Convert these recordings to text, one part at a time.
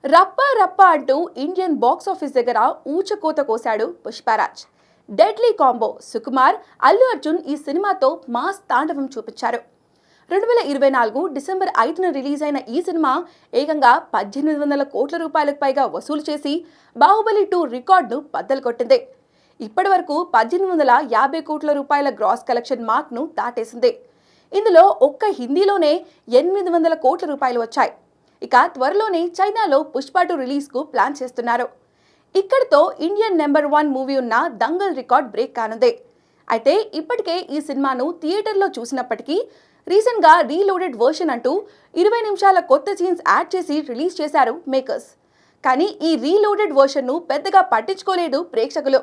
రప్ప రప్ప అంటూ ఇండియన్ బాక్స్ ఆఫీస్ దగ్గర ఊచకోత కోశాడు పుష్పరాజ్. డెడ్లీ కాంబో సుకుమార్, అల్లు అర్జున్ ఈ సినిమాతో మాస్ తాండవం చూపించారు. 2024 డిసెంబర్ 5న రిలీజ్ అయిన ఈ సినిమా ఏకంగా 1800 కోట్ల రూపాయలకు పైగా వసూలు చేసి బాహుబలి 2 రికార్డును బద్దలు కొట్టింది. ఇప్పటి వరకు 1850 కోట్ల రూపాయల గ్రాస్ కలెక్షన్ మార్క్ ను దాటేసింది. ఇందులో ఒక్క హిందీలోనే 800 కోట్ల రూపాయలు వచ్చాయి. ఇక త్వరలోనే చైనాలో పుష్ప 2 రిలీజ్ కు ప్లాన్ చేస్తున్నారు. ఇక్కడితో ఇండియన్ నెంబర్ 1 మూవీ ఉన్న దంగల్ రికార్డ్ బ్రేక్ కానుంది. అయితే ఇప్పటికే ఈ సినిమాను థియేటర్లో చూసినప్పటికీ రీసెంట్ గా రీలోడెడ్ వర్షన్ అంటూ 20 నిమిషాల కొత్త సీన్స్ యాడ్ చేసి రిలీజ్ చేశారు మేకర్స్. కానీ ఈ రీలోడెడ్ వర్షన్ ను పెద్దగా పట్టించుకోలేదు ప్రేక్షకులు.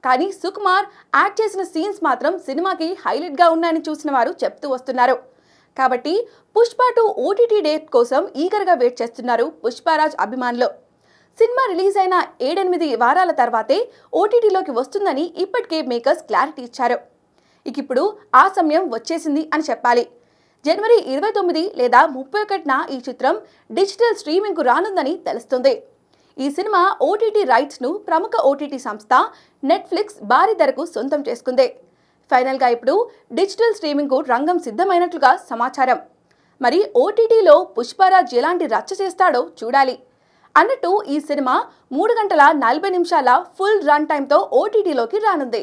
కానీ సుకుమార్ యాడ్ చేసిన సీన్స్ మాత్రం సినిమాకి హైలైట్ గా ఉన్నాయని చూసిన వారు చెప్తూ వస్తున్నారు. కాబట్టి పుష్ప 2 ఓటీటీ డేట్ కోసం ఈగర్గా వెయిట్ చేస్తున్నారు పుష్పరాజ్ అభిమానులు. సినిమా రిలీజ్ అయిన 7-8 వారాల తర్వాతే ఓటీటీలోకి వస్తుందని ఇప్పటికే మేకర్స్ క్లారిటీ ఇచ్చారు. ఇప్పుడు ఆ సమయం వచ్చేసింది అని చెప్పాలి. జనవరి 29 లేదా 31న ఈ చిత్రం డిజిటల్ స్ట్రీమింగ్ కు రానుందని తెలుస్తుంది. ఈ సినిమా ఓటీటీ రైట్స్ ను ప్రముఖ ఓటీటీ సంస్థ నెట్ఫ్లిక్స్ భారీ ధరకు సొంతం చేసుకుంది. ఫైనల్ గా ఇప్పుడు డిజిటల్ స్ట్రీమింగ్ కు రంగం సిద్ధమైనట్లుగా సమాచారం. మరి ఓటీటీలో పుష్పరాజ్ ఎలాంటి రచ్చ చేస్తాడో చూడాలి. అన్నట్టు ఈ సినిమా 3 గంటల 40 నిమిషాల ఫుల్ రన్ టైంతో ఓటీటీలోకి రానుంది.